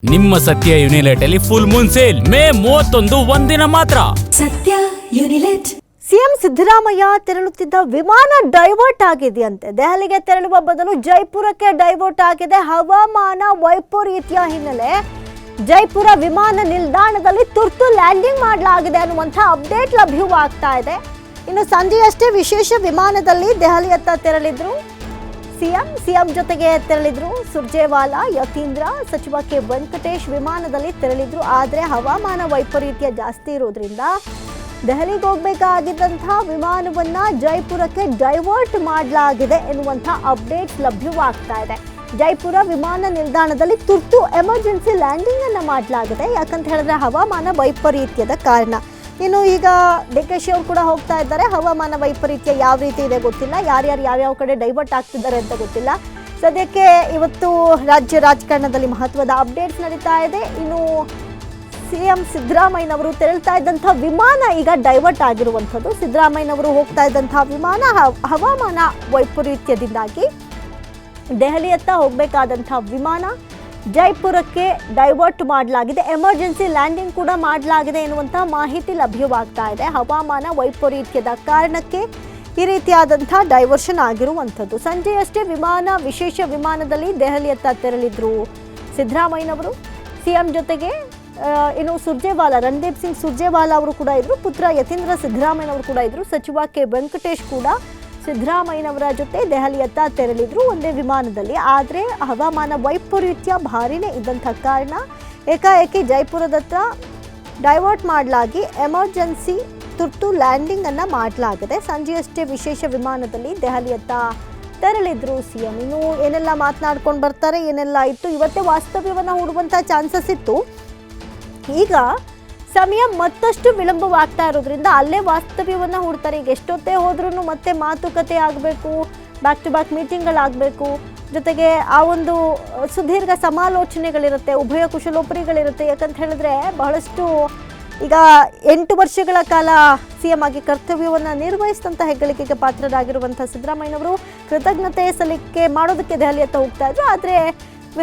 ನಿಮ್ಮ ಸತ್ಯ ಯುನಿಲೆಟ್ ಅಲ್ಲಿ ಫುಲ್ ಮೂನ್ ಸೇಲ್ ಮೇ 31 ಒಂದಿನ ಮಾತ್ರ. ಸತ್ಯ ಯುನಿಲೆಟ್. ಸಿಎಂ ಸಿದ್ದರಾಮಯ್ಯ ತೆರಳುತ್ತಿದ್ದ ವಿಮಾನ ಡೈವರ್ಟ್ ಆಗಿದೆಯಂತೆ. ದೆಹಲಿಗೆ ತೆರಳುವ ಬದಲು ಜೈಪುರಕ್ಕೆ ಡೈವರ್ಟ್ ಆಗಿದೆ. ಹವಾಮಾನ ವೈಪರೀತ್ಯ ಹಿನ್ನೆಲೆ ಜೈಪುರ ವಿಮಾನ ನಿಲ್ದಾಣದಲ್ಲಿ ತುರ್ತು ಲ್ಯಾಂಡಿಂಗ್ ಮಾಡಲಾಗಿದೆ ಅನ್ನುವಂಥ ಅಪ್ಡೇಟ್ ಲಭ್ಯವಾಗ್ತಾ ಇದೆ. ಇನ್ನು ಸಂಜೆಯಷ್ಟೇ ವಿಶೇಷ ವಿಮಾನದಲ್ಲಿ ದೆಹಲಿಯತ್ತ ತೆರಳಿದ್ರು ಸಿಎಂ ಜೊತೆಗೆ ತೆರಳಿದ್ರು ಸುರ್ಜೇವಾಲಾ, ಯತೀಂದ್ರ, ಸಚಿವ ಕೆ ವೆಂಕಟೇಶ್ ವಿಮಾನದಲ್ಲಿ ತೆರಳಿದ್ರು. ಆದರೆ ಹವಾಮಾನ ವೈಪರೀತ್ಯ ಜಾಸ್ತಿ ಇರೋದ್ರಿಂದ ದೆಹಲಿಗೆ ಹೋಗಬೇಕಾಗಿದ್ದಂಥ ವಿಮಾನವನ್ನು ಜೈಪುರಕ್ಕೆ ಡೈವರ್ಟ್ ಮಾಡಲಾಗಿದೆ ಎನ್ನುವಂಥ ಅಪ್ಡೇಟ್ಸ್ ಲಭ್ಯವಾಗ್ತಾ ಇದೆ. ಜೈಪುರ ವಿಮಾನ ನಿಲ್ದಾಣದಲ್ಲಿ ತುರ್ತು ಎಮರ್ಜೆನ್ಸಿ ಲ್ಯಾಂಡಿಂಗನ್ನು ಮಾಡಲಾಗಿದೆ. ಯಾಕಂತ ಹೇಳಿದ್ರೆ ಹವಾಮಾನ ವೈಪರೀತ್ಯದ ಕಾರಣ. ಇನ್ನು ಈಗ DK ಅವರು ಕೂಡ ಹೋಗ್ತಾ ಇದ್ದಾರೆ. ಹವಾಮಾನ ವೈಪರೀತ್ಯ ಯಾವ ರೀತಿ ಇದೆ ಗೊತ್ತಿಲ್ಲ, ಯಾರ್ಯಾರು ಯಾವ್ಯಾವ ಕಡೆ ಡೈವರ್ಟ್ ಆಗ್ತಿದ್ದಾರೆ ಅಂತ ಗೊತ್ತಿಲ್ಲ. ಸದ್ಯಕ್ಕೆ ಇವತ್ತು ರಾಜ್ಯ ರಾಜಕಾರಣದಲ್ಲಿ ಮಹತ್ವದ ಅಪ್ಡೇಟ್ಸ್ ನಡೀತಾ ಇದೆ. ಇನ್ನು ಸಿಎಂ ಸಿದ್ದರಾಮಯ್ಯನವರು ತೆರಳ್ತಾ ಇದ್ದಂಥ ವಿಮಾನ ಈಗ ಡೈವರ್ಟ್ ಆಗಿರುವಂಥದ್ದು. ಸಿದ್ದರಾಮಯ್ಯನವರು ಹೋಗ್ತಾ ಇದ್ದಂಥ ವಿಮಾನ ಹವಾಮಾನ ವೈಪರೀತ್ಯದಿಂದಾಗಿ ದೆಹಲಿಯತ್ತ ಹೋಗಬೇಕಾದಂಥ ವಿಮಾನ ಜೈಪುರಕ್ಕೆ ಡೈವರ್ಟ್ ಮಾಡಲಾಗಿದೆ. ಎಮರ್ಜೆನ್ಸಿ ಲ್ಯಾಂಡಿಂಗ್ ಕೂಡ ಮಾಡಲಾಗಿದೆ ಎನ್ನುವಂಥ ಮಾಹಿತಿ ಲಭ್ಯವಾಗ್ತಾ ಇದೆ. ಹವಾಮಾನ ವೈಪರೀತ್ಯದ ಕಾರಣಕ್ಕೆ ಈ ರೀತಿಯಾದಂಥ ಡೈವರ್ಷನ್ ಆಗಿರುವಂಥದ್ದು. ಸಂಜೆಯಷ್ಟೇ ವಿಶೇಷ ವಿಮಾನದಲ್ಲಿ ದೆಹಲಿಯತ್ತ ತೆರಳಿದ್ರು ಸಿದ್ದರಾಮಯ್ಯನವರು. ಸಿಎಂ ಜೊತೆಗೆ ಇನ್ನು ಸುರ್ಜೇವಾಲಾ, ರಣದೀಪ್ ಸಿಂಗ್ ಸುರ್ಜೇವಾಲಾ ಅವರು ಕೂಡ ಇದ್ರು. ಪುತ್ರ ಯತೀಂದ್ರ ಸಿದ್ದರಾಮಯ್ಯನವರು ಕೂಡ ಇದ್ರು. ಸಚಿವ ಕೆ ವೆಂಕಟೇಶ್ ಕೂಡ ಸಿದ್ದರಾಮಯ್ಯನವರ ಜೊತೆ ದೆಹಲಿಯತ್ತ ತೆರಳಿದ್ರು ಒಂದೇ ವಿಮಾನದಲ್ಲಿ. ಆದರೆ ಹವಾಮಾನ ವೈಪರೀತ್ಯ ಭಾರಿನೇ ಇದ್ದಂಥ ಕಾರಣ ಏಕಾಏಕಿ ಜೈಪುರದತ್ತ ಡೈವರ್ಟ್ ಮಾಡಲಾಗಿ ಎಮರ್ಜೆನ್ಸಿ ತುರ್ತು ಲ್ಯಾಂಡಿಂಗನ್ನು ಮಾಡಲಾಗಿದೆ. ಸಂಜೆಯಷ್ಟೇ ವಿಶೇಷ ವಿಮಾನದಲ್ಲಿ ದೆಹಲಿಯತ್ತ ತೆರಳಿದ್ರು ಸಿಎಂ. ಇನ್ನು ಏನೆಲ್ಲ ಮಾತನಾಡ್ಕೊಂಡು ಬರ್ತಾರೆ, ಏನೆಲ್ಲ ಇತ್ತು, ಇವತ್ತೇ ವಾಸ್ತವ್ಯವನ್ನು ಹೂಡುವಂಥ ಚಾನ್ಸಸ್ ಇತ್ತು. ಈಗ ಸಮಯ ಮತ್ತಷ್ಟು ವಿಳಂಬವಾಗ್ತಾ ಇರೋದ್ರಿಂದ ಅಲ್ಲೇ ವಾಸ್ತವ್ಯವನ್ನು ಹೂಡ್ತಾರೆ. ಈಗ ಎಷ್ಟೊತ್ತೇ ಹೋದ್ರೂ ಮತ್ತೆ ಮಾತುಕತೆ ಆಗಬೇಕು, ಬ್ಯಾಕ್ ಟು ಬ್ಯಾಕ್ ಮೀಟಿಂಗ್ಗಳಾಗಬೇಕು, ಜೊತೆಗೆ ಆ ಒಂದು ಸುದೀರ್ಘ ಸಮಾಲೋಚನೆಗಳಿರುತ್ತೆ, ಉಭಯ ಕುಶಲೋಪರಿಗಳಿರುತ್ತೆ. ಯಾಕಂತ ಹೇಳಿದ್ರೆ ಬಹಳಷ್ಟು ಈಗ 8 ವರ್ಷಗಳ ಕಾಲ ಸಿಎಂ ಆಗಿ ಕರ್ತವ್ಯವನ್ನು ನಿರ್ವಹಿಸಿದಂಥ ಹೆಗ್ಗಳಿಕೆಗೆ ಪಾತ್ರರಾಗಿರುವಂಥ ಸಿದ್ದರಾಮಯ್ಯನವರು ಕೃತಜ್ಞತೆ ಸಲ್ಲಿಕೆ ಮಾಡೋದಕ್ಕೆ ದೆಹಲಿಯತ್ತ ಹೋಗ್ತಾ ಇದ್ರು. ಆದರೆ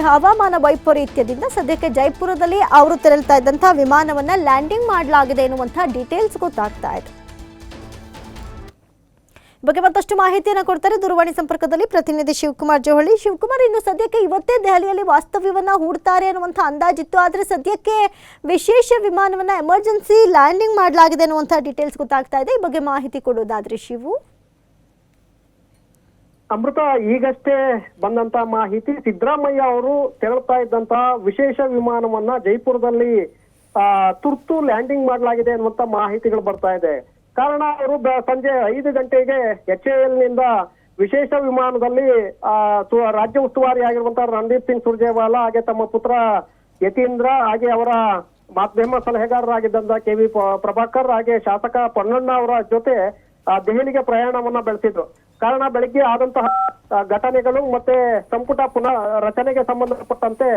ಹವಾಮಾನ ವೈಪರೀತ್ಯದಿಂದ ಸದ್ಯಕ್ಕೆ ಜೈಪುರದಲ್ಲಿ ಅವರು ತೆರಳ್ತಾ ಇದ್ದಂಥ ವಿಮಾನವನ್ನ ಲ್ಯಾಂಡಿಂಗ್ ಮಾಡಲಾಗಿದೆ ಎನ್ನುವಂಥ ಡೀಟೇಲ್ಸ್ ಗೊತ್ತಾಗ್ತಾ ಇದೆ. ಬಗ್ಗೆ ಮತ್ತಷ್ಟು ಮಾಹಿತಿಯನ್ನು ಕೊಡ್ತಾರೆ ದೂರವಾಣಿ ಸಂಪರ್ಕದಲ್ಲಿ ಪ್ರತಿನಿಧಿ ಶಿವಕುಮಾರ್ ಜೋಹಳಿ. ಶಿವಕುಮಾರ್, ಇನ್ನು ಸದ್ಯಕ್ಕೆ ಇವತ್ತೇ ದೆಹಲಿಯಲ್ಲಿ ವಾಸ್ತವ್ಯವನ್ನ ಹೂಡ್ತಾರೆ ಅನ್ನುವಂಥ ಅಂದಾಜಿತ್ತು. ಆದರೆ ಸದ್ಯಕ್ಕೆ ವಿಶೇಷ ವಿಮಾನವನ್ನ ಎಮರ್ಜೆನ್ಸಿ ಲ್ಯಾಂಡಿಂಗ್ ಮಾಡಲಾಗಿದೆ ಅನ್ನುವಂಥ ಡೀಟೇಲ್ಸ್ ಗೊತ್ತಾಗ್ತಾ ಇದೆ. ಈ ಬಗ್ಗೆ ಮಾಹಿತಿ ಕೊಡೋದಾದ್ರೆ ಶಿವು. ಅಮೃತ, ಈಗಷ್ಟೇ ಬಂದಂತ ಮಾಹಿತಿ, ಸಿದ್ದರಾಮಯ್ಯ ಅವರು ತೆರಳ್ತಾ ಇದ್ದಂತಹ ವಿಶೇಷ ವಿಮಾನವನ್ನ ಜೈಪುರದಲ್ಲಿ ತುರ್ತು ಲ್ಯಾಂಡಿಂಗ್ ಮಾಡಲಾಗಿದೆ ಅನ್ನುವಂತ ಮಾಹಿತಿಗಳು ಬರ್ತಾ ಇದೆ. ಕಾರಣ ಅವರು ಸಂಜೆ 5 ಗಂಟೆಗೆ HAL ನಿಂದ ವಿಶೇಷ ವಿಮಾನದಲ್ಲಿ ರಾಜ್ಯ ಉಸ್ತುವಾರಿ ಆಗಿರುವಂತಹ ರಣದೀಪ್ ಸಿಂಗ್ ಸುರ್ಜೇವಾಲಾ, ಹಾಗೆ ತಮ್ಮ ಪುತ್ರ ಯತೀಂದ್ರ, ಹಾಗೆ ಅವರ ಮಾಧ್ಯಮ ಸಲಹೆಗಾರರಾಗಿದ್ದಂತ KV ಪ್ರಭಾಕರ್, ಹಾಗೆ ಶಾಸಕ ಪೊನ್ನಣ್ಣ ಅವರ ಜೊತೆ ದೆಹಲಿಗೆ ಪ್ರಯಾಣವನ್ನ ಬೆಳೆಸಿದ್ರು. ಕಾರಣ ಬೆಳಗ್ಗೆ ಆದಂತಹ ಘಟನೆಗಳು ಮತ್ತೆ ಸಂಪುಟ ಪುನಃ ರಚನೆಗೆ ಸಂಬಂಧಪಟ್ಟಂತೆ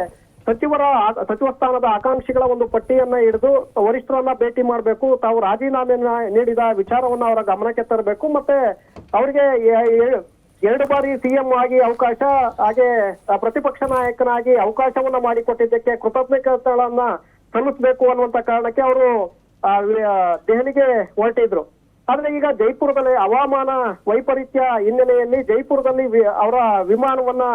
ಸಚಿವ ಸ್ಥಾನದ ಆಕಾಂಕ್ಷಿಗಳ ಒಂದು ಪಟ್ಟಿಯನ್ನ ಹಿಡಿದು ವರಿಷ್ಠರನ್ನ ಭೇಟಿ ಮಾಡಬೇಕು, ತಾವು ರಾಜೀನಾಮೆಯನ್ನ ನೀಡಿದ ವಿಚಾರವನ್ನ ಅವರ ಗಮನಕ್ಕೆ ತರಬೇಕು, ಮತ್ತೆ ಅವರಿಗೆ 2 ಬಾರಿ ಸಿಎಂ ಆಗಿ ಅವಕಾಶ, ಹಾಗೆ ಪ್ರತಿಪಕ್ಷ ನಾಯಕನಾಗಿ ಅವಕಾಶವನ್ನ ಮಾಡಿಕೊಟ್ಟಿದ್ದಕ್ಕೆ ಕೃತಜ್ಞತೆಗಳನ್ನ ಸಲ್ಲಿಸಬೇಕು ಅನ್ನುವಂತ ಕಾರಣಕ್ಕೆ ಅವರು ದೆಹಲಿಗೆ ಹೊರಟಿದ್ರು. ಆದ್ರೆ ಈಗ ಜೈಪುರದಲ್ಲಿ ಹವಾಮಾನ ವೈಪರೀತ್ಯ ಹಿನ್ನೆಲೆಯಲ್ಲಿ ಜೈಪುರದಲ್ಲಿ ಅವರ ವಿಮಾನವನ್ನ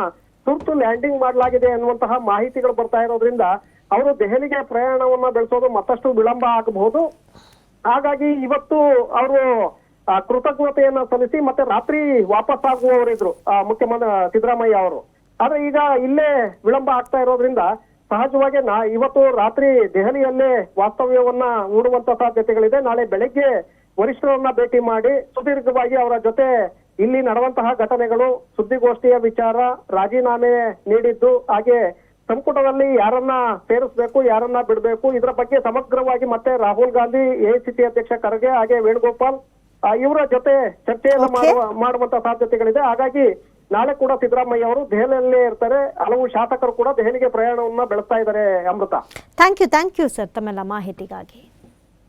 ತುರ್ತು ಲ್ಯಾಂಡಿಂಗ್ ಮಾಡಲಾಗಿದೆ ಅನ್ನುವಂತಹ ಮಾಹಿತಿಗಳು ಬರ್ತಾ ಇರೋದ್ರಿಂದ ಅವರು ದೆಹಲಿಗೆ ಪ್ರಯಾಣವನ್ನ ಬೆಳೆಸೋದು ಮತ್ತಷ್ಟು ವಿಳಂಬ ಆಗಬಹುದು. ಹಾಗಾಗಿ ಇವತ್ತು ಅವರು ಕೃತಜ್ಞತೆಯನ್ನ ಸಲ್ಲಿಸಿ ಮತ್ತೆ ರಾತ್ರಿ ವಾಪಸ್ ಆಗುವವರಿದ್ರು ಮುಖ್ಯಮಂತ್ರಿ ಸಿದ್ದರಾಮಯ್ಯ ಅವರು. ಆದ್ರೆ ಈಗ ಇಲ್ಲೇ ವಿಳಂಬ ಆಗ್ತಾ ಇರೋದ್ರಿಂದ ಸಹಜವಾಗಿ ಇವತ್ತು ರಾತ್ರಿ ದೆಹಲಿಯಲ್ಲೇ ವಾಸ್ತವ್ಯವನ್ನ ಹೂಡುವಂತ ಸಾಧ್ಯತೆಗಳಿದೆ. ನಾಳೆ ಬೆಳಗ್ಗೆ ವರಿಷ್ಠರನ್ನ ಭೇಟಿ ಮಾಡಿ ಸುದೀರ್ಘವಾಗಿ ಅವರ ಜೊತೆ ಇಲ್ಲಿ ನಡೆಯುವಂತಹ ಘಟನೆಗಳು, ಸುದ್ದಿಗೋಷ್ಠಿಯ ವಿಚಾರ, ರಾಜೀನಾಮೆ ನೀಡಿದ್ದು, ಹಾಗೆ ಸಂಪುಟದಲ್ಲಿ ಯಾರನ್ನ ಸೇರಿಸಬೇಕು, ಯಾರನ್ನ ಬಿಡಬೇಕು, ಇದರ ಬಗ್ಗೆ ಸಮಗ್ರವಾಗಿ ಮತ್ತೆ ರಾಹುಲ್ ಗಾಂಧಿ, AICC ಅಧ್ಯಕ್ಷ ಖರ್ಗೆ, ಹಾಗೆ ವೇಣುಗೋಪಾಲ್ ಇವರ ಜೊತೆ ಚರ್ಚೆಯನ್ನು ಮಾಡುವಂತ ಸಾಧ್ಯತೆಗಳಿದೆ. ಹಾಗಾಗಿ ನಾಳೆ ಕೂಡ ಸಿದ್ದರಾಮಯ್ಯ ಅವರು ದೆಹಲಿಯಲ್ಲೇ ಇರ್ತಾರೆ. ಹಲವು ಶಾಸಕರು ಕೂಡ ದೆಹಲಿಗೆ ಪ್ರಯಾಣವನ್ನ ಬೆಳೆಸ್ತಾ ಇದ್ದಾರೆ. ಅಮೃತ, ಥ್ಯಾಂಕ್ ಯು ಸರ್ ತಮ್ಮೆಲ್ಲ ಮಾಹಿತಿಗಾಗಿ.